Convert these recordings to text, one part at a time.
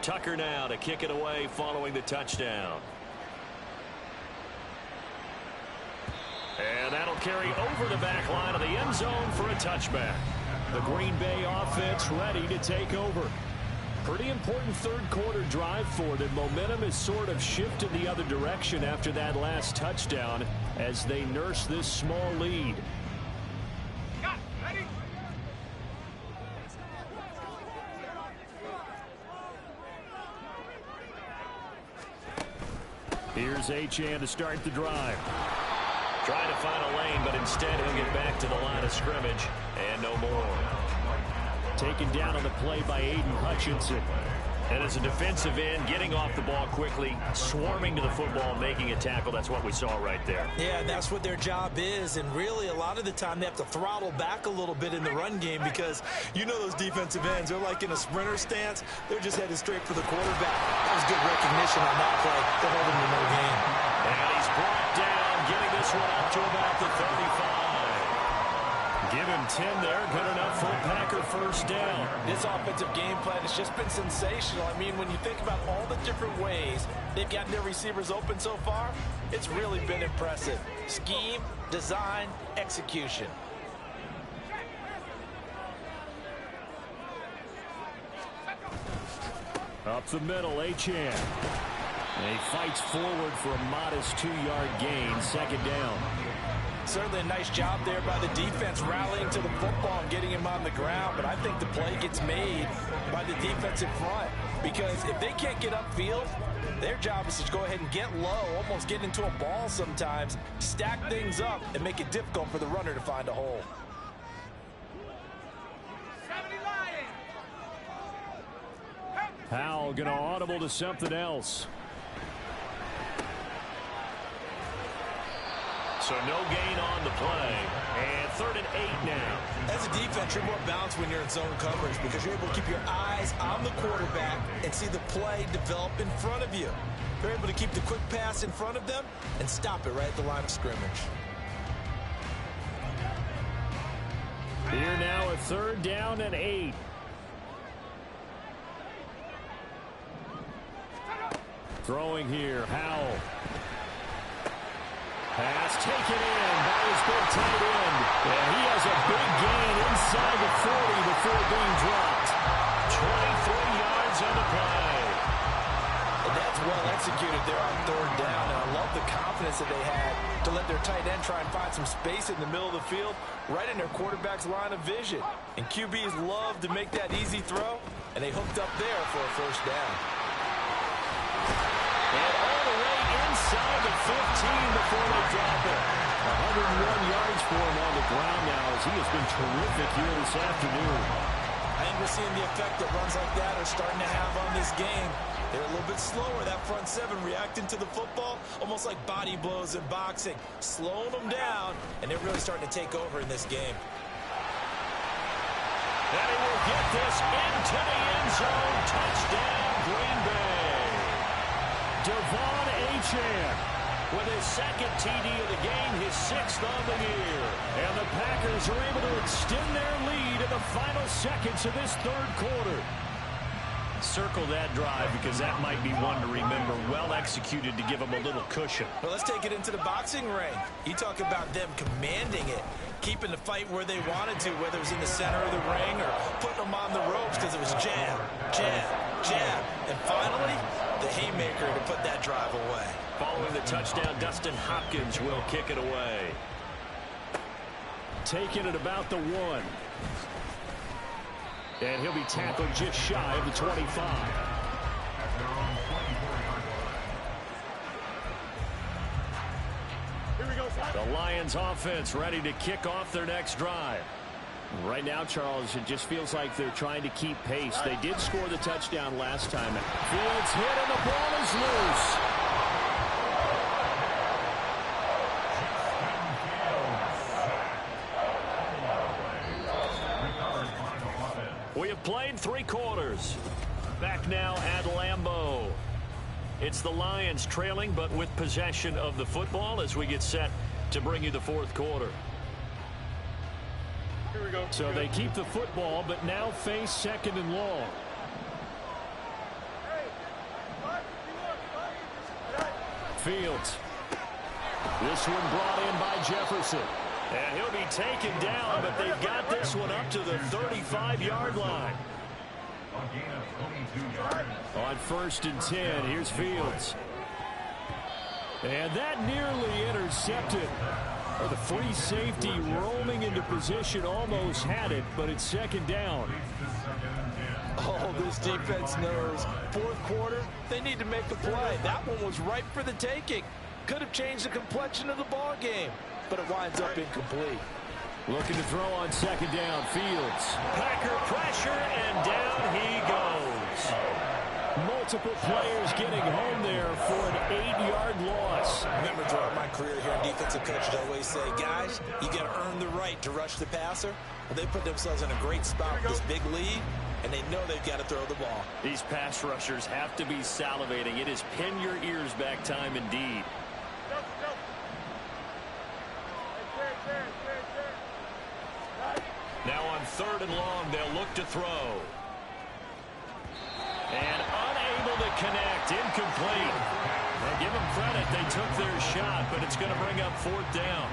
Tucker now to kick it away following the touchdown. And that'll carry over the back line of the end zone for a touchback. The Green Bay offense ready to take over. Pretty important third-quarter drive for them. Momentum has sort of shifted the other direction after that last touchdown as they nurse this small lead. Here's Achane to start the drive. Trying to find a lane, but instead he'll get back to the line of scrimmage and no more. Taken down on the play by Aiden Hutchinson. And as a defensive end, getting off the ball quickly, swarming to the football, making a tackle. That's what we saw right there. Yeah, that's what their job is. And really, a lot of the time, they have to throttle back a little bit in the run game because you know those defensive ends, they're like in a sprinter stance. They're just headed straight for the quarterback. That was good recognition on that play. They'll hold him to no gain. And he's brought down, getting this one up to about the 35. Give him 10 there. Good enough for a Packer first down. This offensive game plan has just been sensational. I mean, when you think about all the different ways they've gotten their receivers open so far, it's really been impressive. Scheme, design, execution. Up the middle, Achane. And he fights forward for a modest 2-yard gain. Second down. Certainly a nice job there by the defense rallying to the football and getting him on the ground. But I think the play gets made by the defensive front. Because if they can't get upfield, their job is to go ahead and get low, almost get into a ball sometimes, stack things up, and make it difficult for the runner to find a hole. Howell going to audible to something else. So no gain on the play. And 3rd and 8 now. As a defense, you're more balanced when you're in zone coverage because you're able to keep your eyes on the quarterback and see the play develop in front of you. You're able to keep the quick pass in front of them and stop it right at the line of scrimmage. Here now a 3rd down and 8. Throwing here, Howell. Pass taken in by his big tight end. And he has a big gain inside the 40 before being dropped. 23 yards on the play. And that's well executed there on 3rd down. And I love the confidence that they had to let their tight end try and find some space in the middle of the field, right in their quarterback's line of vision. And QBs love to make that easy throw, and they hooked up there for a first down. And all the way inside the 15 before they drop it. 101 yards for him on the ground now as he has been terrific here this afternoon. I think we're seeing the effect that runs like that are starting to have on this game. They're a little bit slower, that front seven, reacting to the football, almost like body blows in boxing, slowing them down, and they're really starting to take over in this game. And he will get this into the end zone. Touchdown, Green Bay. Devon Achane with his 2nd TD of the game, his 6th on the year. And the Packers are able to extend their lead in the final seconds of this 3rd quarter. Circle that drive because that might be one to remember. Well executed to give them a little cushion. Well, let's take it into the boxing ring. You talk about them commanding it, keeping the fight where they wanted to, whether it was in the center of the ring or putting them on the ropes because it was jab, jab, jab. And finally, the haymaker to put that drive away. Following the touchdown, Dustin Hopkins will kick it away. Taking it about the 1. And he'll be tackled just shy of the 25. The Lions offense ready to kick off their next drive. Right now, Charles, it just feels like they're trying to keep pace. They did score the touchdown last time. Fields hit and the ball is loose. We have played 3 quarters. Back now at Lambeau. It's the Lions trailing, but with possession of the football as we get set to bring you the 4th quarter. Here we go. So they keep the football, but now face 2nd and long. Hey, Fields. This one brought in by Jefferson. And he'll be taken down, but they've got this one up to the 35-yard line. On 1st and 10, here's Fields. And that nearly intercepted. The free safety roaming into position almost had it, but it's 2nd down. Oh, this defense knows. 4th quarter, they need to make a play. That one was ripe for the taking. Could have changed the complexion of the ball game, but it winds up incomplete. Looking to throw on 2nd down, Fields. Packer pressure, and down he goes. Multiple players getting home there for an 8-yard loss. Remember, throughout my career here, defensive coaches always say, guys, you got to earn the right to rush the passer. Well, they put themselves in a great spot with this big lead, and they know they've got to throw the ball. These pass rushers have to be salivating. It is pin your ears back time indeed. Now on 3rd and long, they'll look to throw. And unable to connect, incomplete. Well, give them credit, they took their shot, but it's going to bring up 4th down.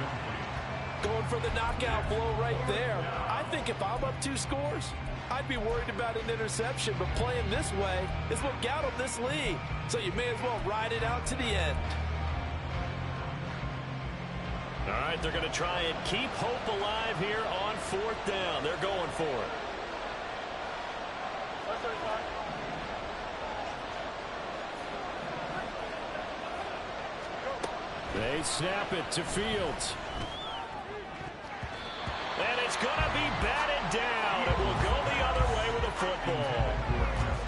Going for the knockout blow right there. I think if I'm up 2 scores, I'd be worried about an interception, but playing this way is what got them this lead. So you may as well ride it out to the end. All right, they're going to try and keep hope alive here on 4th down. They're going for it. They snap it to Fields. And it's going to be batted down. It will go the other way with the football.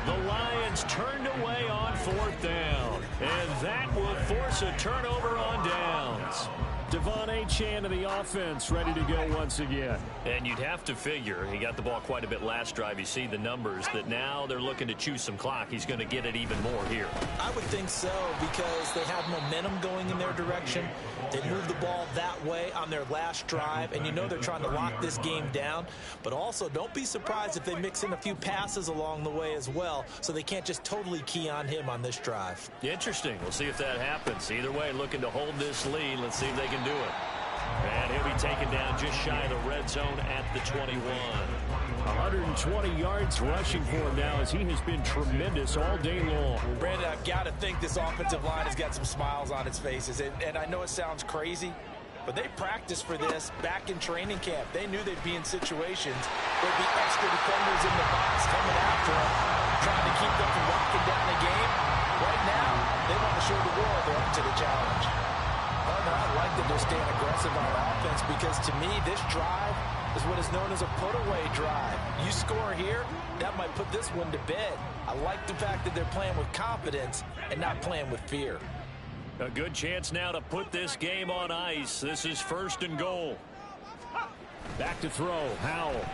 The Lions turned away on 4th down. And that will force a turnover on downs. Devon Achane to the offense, ready to go once again. And you'd have to figure, he got the ball quite a bit last drive. You see the numbers, that now they're looking to chew some clock. He's going to get it even more here. I would think so, because they have momentum going in their direction. They moved the ball that way on their last drive, and you know they're trying to lock this game down. But also, don't be surprised if they mix in a few passes along the way as well, so they can't just totally key on him on this drive. Interesting. We'll see if that happens. Either way, looking to hold this lead. Let's see if they can do it. And he'll be taken down just shy of the red zone at the 21. 120 yards rushing for him now, as he has been tremendous all day long. Brandon, I've got to think this offensive line has got some smiles on its faces. And I know it sounds crazy, but they practiced for this back in training camp. They knew they'd be in situations. There'd be extra defenders in the box coming after them, trying to keep them from locking down the game. Right now, they want to show the world they're up to the challenge. I like that they're staying aggressive on offense, because to me, this drive is what is known as a put-away drive. You score here, that might put this one to bed. I like the fact that they're playing with confidence and not playing with fear. A good chance now to put this game on ice. This is 1st and goal. Back to throw, Howell.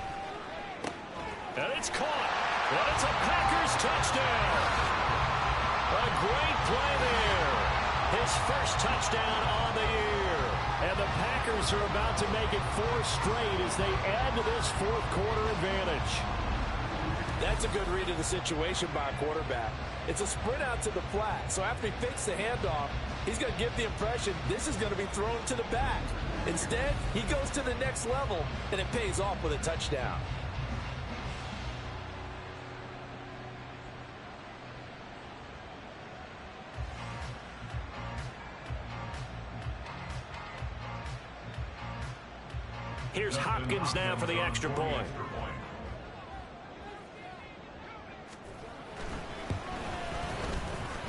And it's caught. Well, it's a Packers touchdown. A great play there. His first touchdown on the year. And the Packers are about to make it 4 straight as they add to this 4th quarter advantage. That's a good read of the situation by a quarterback. It's a sprint out to the flat. So after he fakes the handoff, he's going to give the impression this is going to be thrown to the back. Instead, he goes to the next level, and it pays off with a touchdown. Here's Hopkins now for the extra point.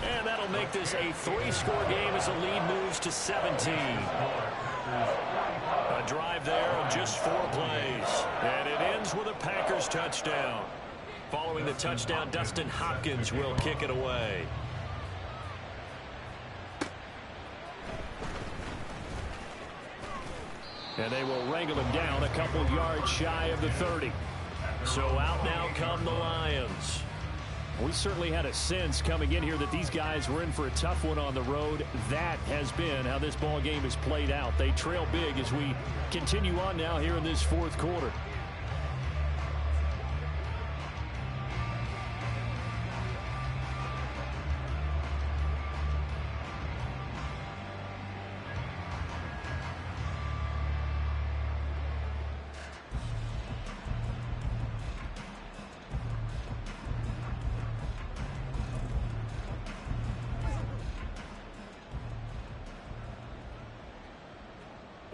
And that'll make this a 3-score game as the lead moves to 17. A drive there of just 4 plays. And it ends with a Packers touchdown. Following the touchdown, Dustin Hopkins will kick it away. And they will wrangle him down a couple yards shy of the 30. So out now come the Lions. We certainly had a sense coming in here that these guys were in for a tough one on the road. That has been how this ball game is played out. They trail big as we continue on now here in this 4th quarter.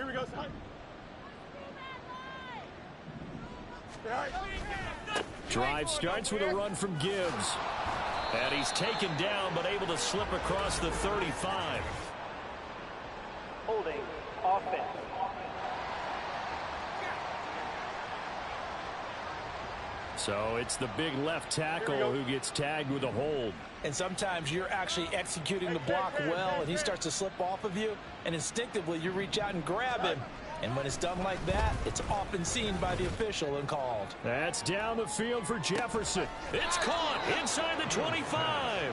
Here we go, son. Drive starts with a run from Gibbs. And he's taken down, but able to slip across the 35. Holding offense. So it's the big left tackle who gets tagged with a hold. And sometimes you're actually executing the block well, and he starts to slip off of you, and instinctively you reach out and grab him. And when it's done like that, it's often seen by the official and called. That's down the field for Jefferson. It's caught inside the 25.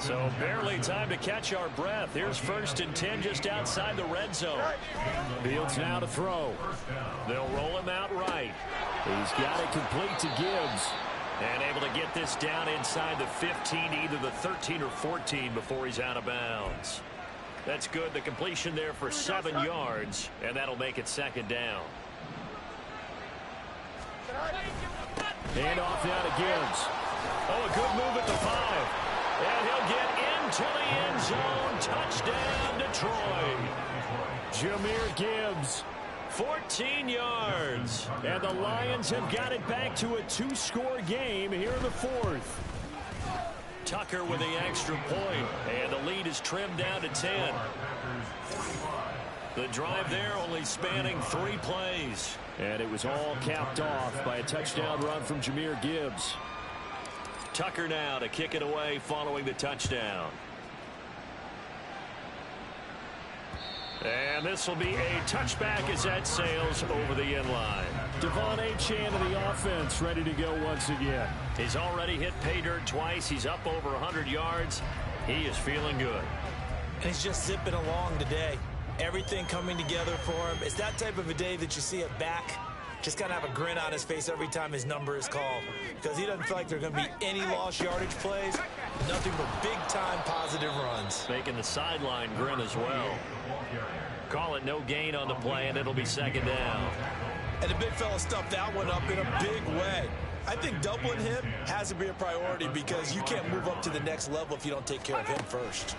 So barely time to catch our breath. Here's 1st and 10 just outside the red zone. Fields now to throw. They'll roll him out right. He's got it complete to Gibbs. And able to get this down inside the 15, either the 13 or 14 before he's out of bounds. That's good. The completion there for 7 yards, and that'll make it 2nd down. Hand off now to Gibbs. Oh, a good move at the 5. And he'll get into the end zone. Touchdown, Detroit. Jahmyr Gibbs, 14 yards. And the Lions have got it back to a 2-score game here in the 4th. Tucker with the extra point, and the lead is trimmed down to 10. The drive there only spanning 3 plays. And it was all capped off by a touchdown run from Jahmyr Gibbs. Tucker now to kick it away following the touchdown. And this will be a touchback as that sails over the end line. Devon Achane of the offense ready to go once again. He's already hit pay dirt twice. He's up over 100 yards. He is feeling good. And he's just zipping along today. Everything coming together for him. It's that type of a day that you see a back just kind of have a grin on his face every time his number is called, because he doesn't feel like there are going to be any lost yardage plays, nothing but big-time positive runs. Making the sideline grin as well. Call it no gain on the play, and it'll be 2nd down. And the big fella stuffed that one up in a big way. I think doubling him has to be a priority, because you can't move up to the next level if you don't take care of him first.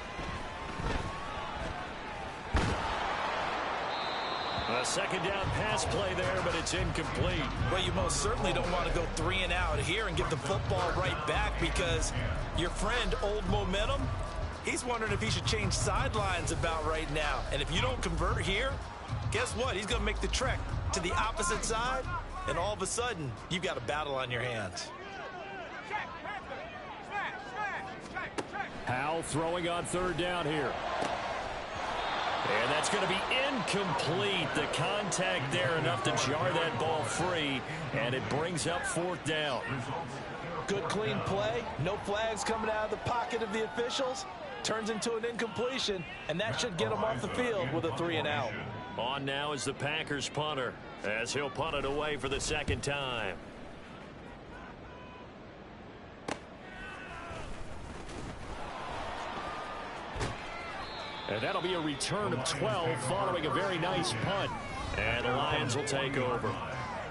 A 2nd down pass play there, but it's incomplete. Well, you most certainly don't want to go 3 and out here and get the football right back, because your friend, Old Momentum, he's wondering if he should change sidelines about right now. And if you don't convert here, guess what? He's going to make the trek to the opposite side, and all of a sudden, you've got a battle on your hands. Howell throwing on 3rd down here. And that's going to be incomplete. The contact there enough to jar that ball free, and it brings up 4th down. Good clean play. No flags coming out of the pocket of the officials. Turns into an incompletion, and that should get him off the field with a 3 and out. On now is the Packers punter, as he'll punt it away for the 2nd time. And that'll be a return of 12 following a very nice punt. And the Lions will take over.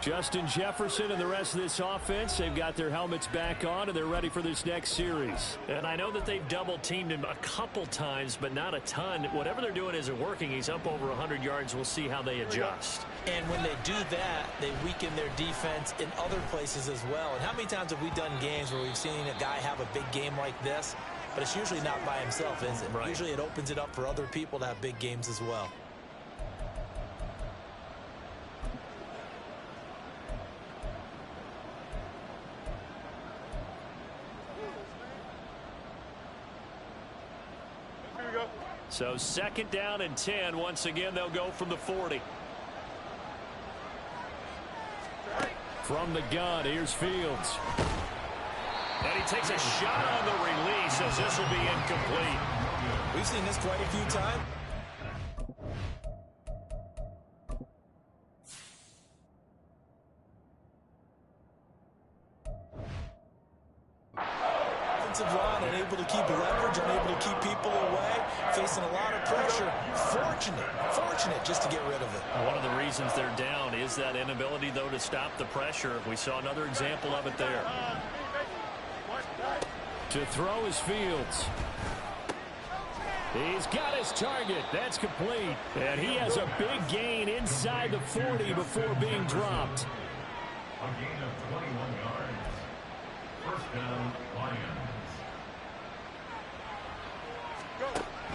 Justin Jefferson and the rest of this offense, they've got their helmets back on, and they're ready for this next series. And I know that they've double-teamed him a couple times, but not a ton. Whatever they're doing isn't working. He's up over 100 yards. We'll see how they adjust. And when they do that, they weaken their defense in other places as well. And how many times have we done games where we've seen a guy have a big game like this? But it's usually not by himself, is it? Right. Usually it opens it up for other people to have big games as well. Here we go. So 2nd down and 10. Once again, they'll go from the 40. From the gun, here's Fields. And he takes a shot on the release, as this will be incomplete. We've seen this quite a few times. Offensive line unable to keep leverage, unable to keep people away, facing a lot of pressure. Fortunate just to get rid of it. One of the reasons they're down is that inability, though, to stop the pressure. We saw another example of it there. To throw is Fields. He's got his target. That's complete. And he has a big gain inside the 40 before being dropped. A gain of 21 yards. First down, Lions.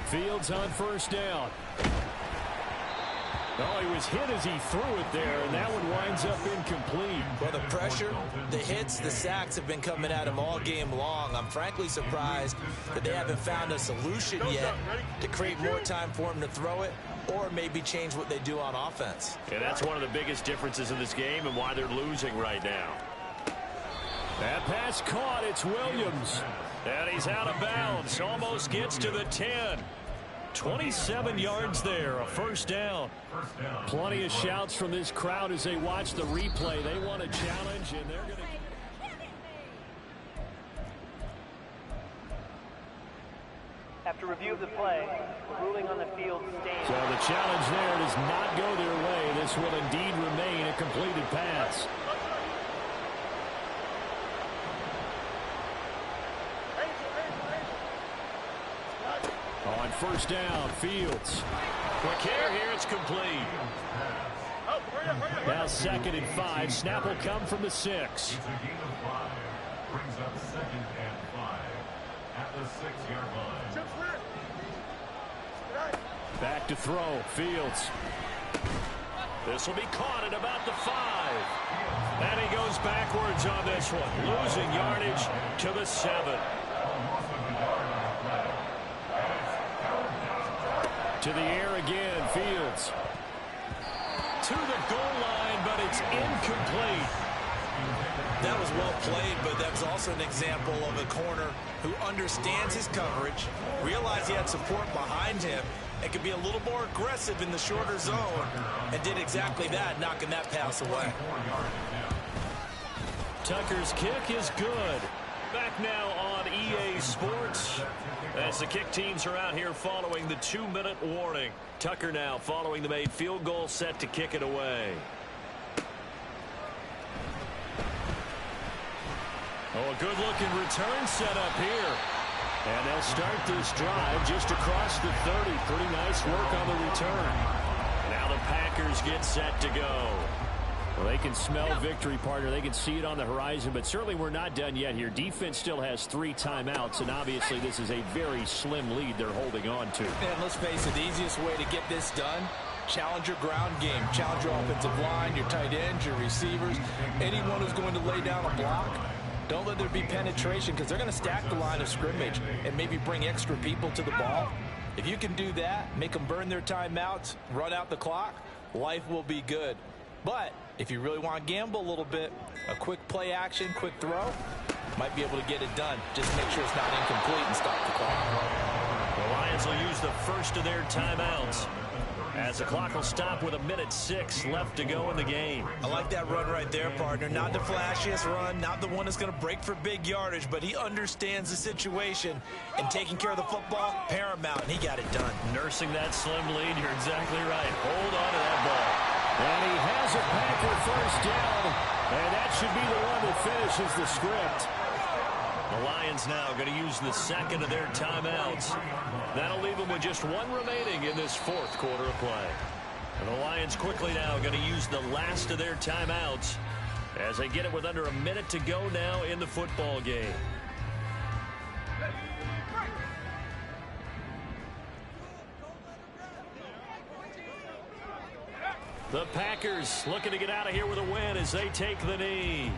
Fields on first down. Oh, he was hit as he threw it there, and that one winds up incomplete. Well, the pressure, the hits, the sacks have been coming at him all game long. I'm frankly surprised that they haven't found a solution yet to create more time for him to throw it or maybe change what they do on offense. And that's one of the biggest differences in this game and why they're losing right now. That pass caught. It's Williams. And he's out of bounds. Almost gets to the 10. 27 yards there, a first down. Plenty of shouts from this crowd as they watch the replay. They want a challenge, and they're going to... After review of the play, the ruling on the field stands. So the challenge there does not go their way. This will indeed remain a completed pass. On first down, Fields. Quick here, it's complete. Now 2nd and 5. Snap will come from the 6. It's a gain of 5. Brings up 2nd and 5 at the 6-yard line. Back to throw, Fields. This will be caught at about the 5. And he goes backwards on this one, losing yardage to the 7. To the air again, Fields. To the goal line, but it's incomplete. That was well played, but that's also an example of a corner who understands his coverage, realized he had support behind him, and could be a little more aggressive in the shorter zone, and did exactly that, knocking that pass away. Tucker's kick is good. Back now on EA Sports as the kick teams are out here following the 2-minute warning. Tucker now following the made field goal, set to kick it away. Oh, a good-looking return set up here. And they'll start this drive just across the 30. Pretty nice work on the return. Now the Packers get set to go. Well, they can smell victory, partner. They can see it on the horizon, but certainly we're not done yet here. Defense still has 3 timeouts, and obviously this is a very slim lead they're holding on to. And let's face it, the easiest way to get this done, challenge your ground game. Challenge your offensive line, your tight ends, your receivers, anyone who's going to lay down a block. Don't let there be penetration because they're going to stack the line of scrimmage and maybe bring extra people to the ball. If you can do that, make them burn their timeouts, run out the clock, life will be good. But if you really want to gamble a little bit, a quick play action, quick throw, might be able to get it done. Just make sure it's not incomplete and stop the clock. The Lions will use the first of their timeouts as the clock will stop with 1:06 left to go in the game. I like that run right there, partner. Not the flashiest run, not the one that's going to break for big yardage, but he understands the situation, and taking care of the football, paramount, and he got it done. Nursing that slim lead, you're exactly right. Hold on to that ball. And he has a Packer first down, and that should be the one that finishes the script. The Lions now going to use the 2nd of their timeouts. That'll leave them with just 1 remaining in this 4th quarter of play. And the Lions quickly now going to use the last of their timeouts as they get it with under 1 minute to go now in the football game. The Packers looking to get out of here with a win as they take the knee.